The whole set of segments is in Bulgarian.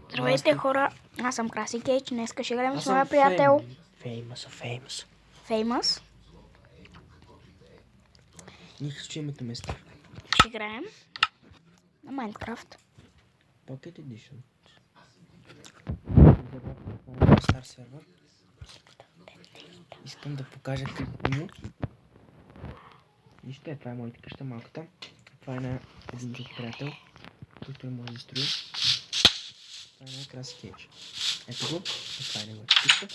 Здравейте, хора, аз съм Краси Кейч, днеска ще играем с моя приятел Famous. Нищо името место. Ще играем на Minecraft. Pocket Edition. Стар сервер. Искам да покажа къщата му. Вижте, това е моята къща, малката. Това е един друг приятел, който може да строи. Това е Краси Кейч. Ето го, това е неговата къща.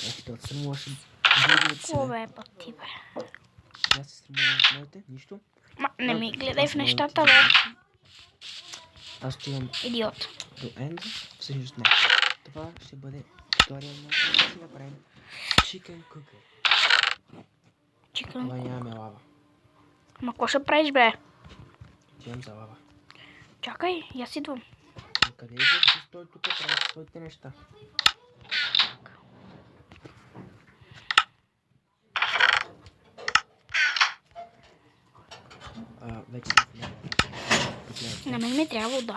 Ето, отстръмува ще бъде от Какво бе път ти, бе? Аз се срамувам от моите, нищо. Не ми гледай в нещата, бе. Аз отивам Идиот. до End, всъщност не. Това ще бъде туториал на да си направим Chicken Cooker. Това нямаме лава. Ма какво ще правиш, бе? Отивам за лава. Чакай, аз идвам. Но къде идваш? Ти стой тук, правиш своите неща. Вече съм в лава. На мен ми трябва вода.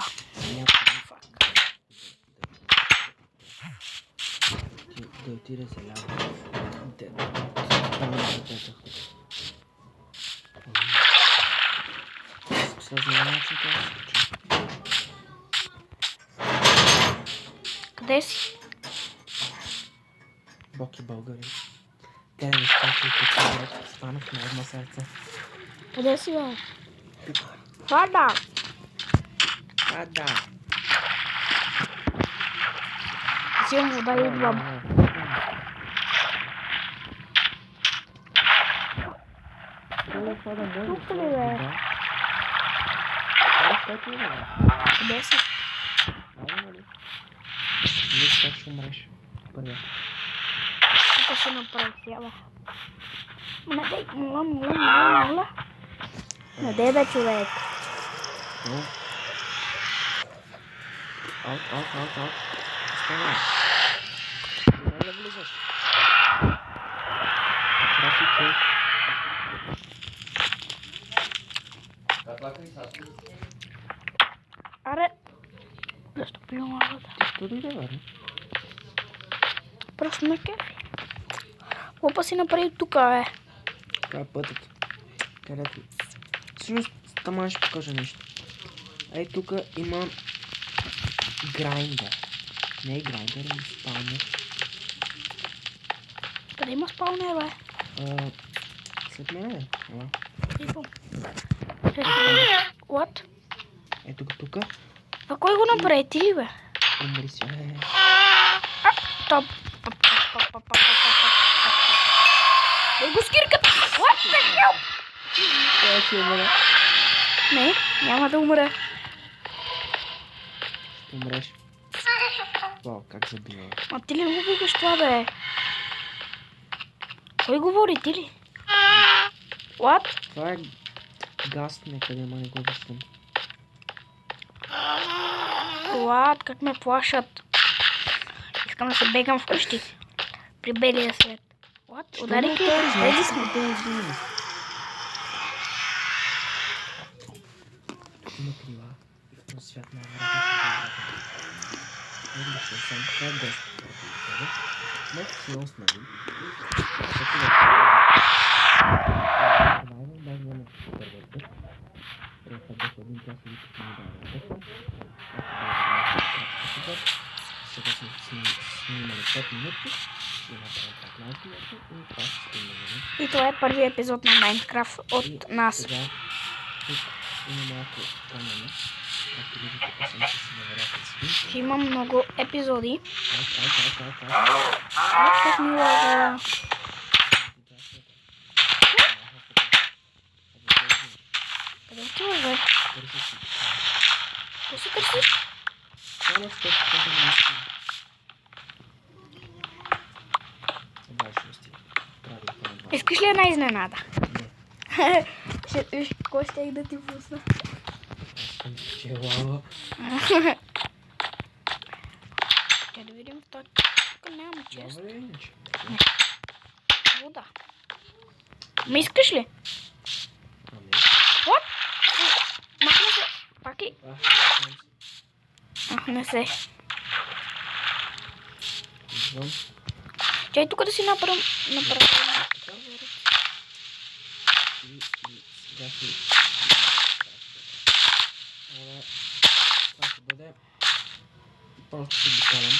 Да отида за лава. Къде си? Боки българи. Те не неща, които станах на едно сърце. Къде си, бе? Тук. Вода! Да. Взимам вода и идвам. Тук ли, бе? Къде си? Виж как ще умреш. Първия. Тук ще направи сега. Не дей, моля. Не дей, бе, човек. Аут. Оставай. Куда да влизаш? Краси Кейч. Аре. Защо пием вода? Ти що дойде, бе? Просто ме кефи. Опа си направи тук, бе. Това е пътът. Където? Всъщност, там ще покажа нещо. Ей, тук има грайндър. Не е грайндър, ами спаунер. Къде има спаунер, бе? След мен е. Ела. Идвам. What? Ето го тук. А кой го направи, ти ли, бе? Умри си. Топ. Дай го скирката! What the hell? Това ще умре. Не, няма да умре. Ще умреш. Вау, как забива. А ти ли го викаш това, бе? Кой говори, ти ли? What? Това е газ някъде, ама не го виждам. What? Как ме плашат? Искам да се бегам вкъщи. При белия свет. What? Ударих ли? Бели сме. Има крила. И в този свят няма врата. Отлично съм. Това е гост. Много силно сме. Сега сме снимали 5 минути. И това е първият епизод на Minecraft от нас. Сега тук има малко камъни. Както виждате, аз съм си невероятен. Ще има много епизоди. Ай. Как ми лага. Къде отиваш, бе? Какво си търсиш? Само с теб ще да мисли. Искаш ли една изненада? Не. Виж, кой ще да ти пусна? Аз съм че лава. Ще да видим в този. Тук няма чест. Лава ли иначе? Вода. Ма искаш ли? Ами. What? Махна се. Пак ти... Плащам се. Не се. Идвам. Чай тук да си направим. И сега си... Това ще бъде... Просто ще обикалям.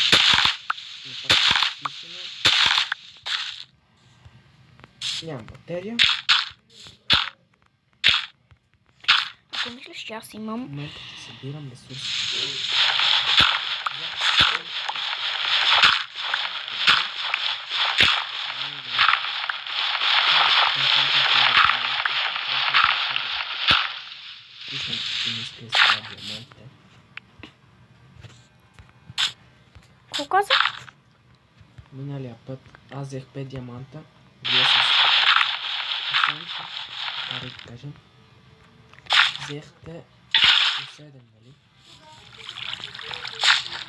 Нямам батерия. Ако мислиш, че аз В имам... момента ще събирам ресурси. Какво каза? Миналия път аз взех 5 диаманта, вие с 8, да кажем, взехте 7, нали?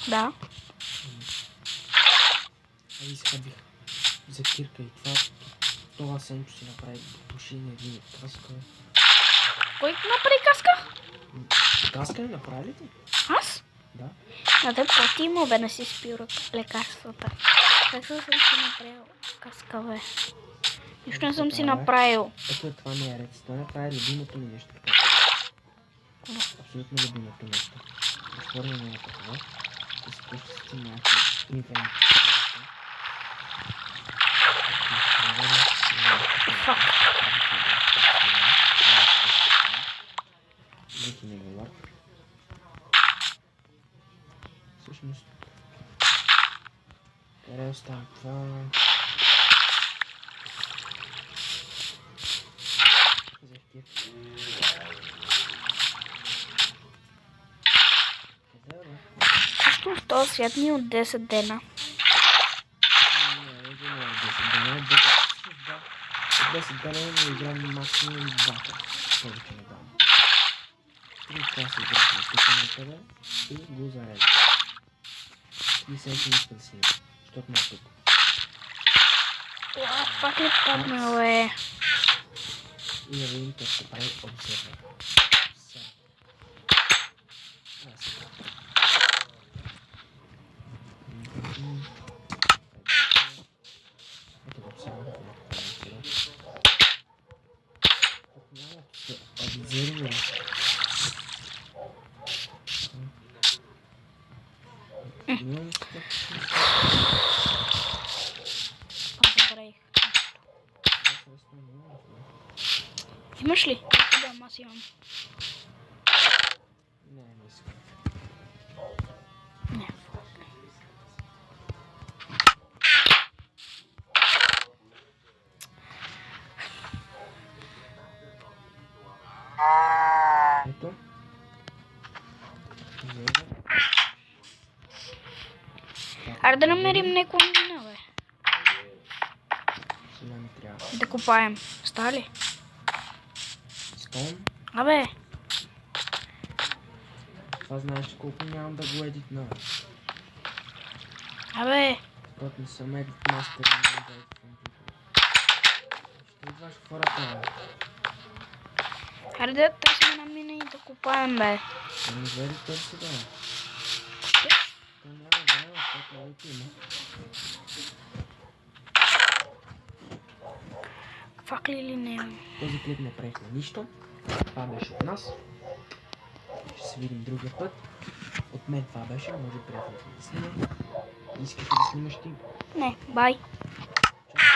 Да. Аз изхабих за кирка и това Сенчо си направи души на един каска. Кой направи каска? Каска ли направи ли ти? Аз? Да. А те какво ти има, бе, не си спил лекарствата? Как съм си направил каска, бе? Нищо не съм си направил. Ето това не е ред. Това е любимото ми нещо. Абсолютно любимото нещо. Разтворено на това. Да се пущи си някакви инферни. Фак. Дики не го лак. Всъщност. Къде остава това? Взех кирка. Къде бе? Също в този свят ни от 10 дена. Не, 10 дена. 10 дена не играем максимум 2 часа. Повече не дам. 3 часа играхме тук на тебе и го зарежда. И всеки не иска да снима, защото не е тук. Уа, пак ли падна, бе? И да видим как се прави обзорно. Ето го обсервам, ако се обзорва. Забравих. Имаш ли? Да, аз имам. Не, не искам. Не. Ето. Аре да намерим някоя мина, бе. Сега ми трябва. Да копаем. Става ли? Стон. Абе. Това знаеш колко нямам да го едитна. Абе. Защото не съм едит мастер на да ще идваш в хората, бе. Аре да търсим една мина и да копаем, бе. Не ми гледай търси, бе. Ще? То няма време, защото малко има. Факли или не? Този клип не правихме нищо. Това беше от нас. Ще се видим другия път. От мен това беше. Може приятелите да снимам. Искаш ли да снимаш ти? Не, бай. Чао.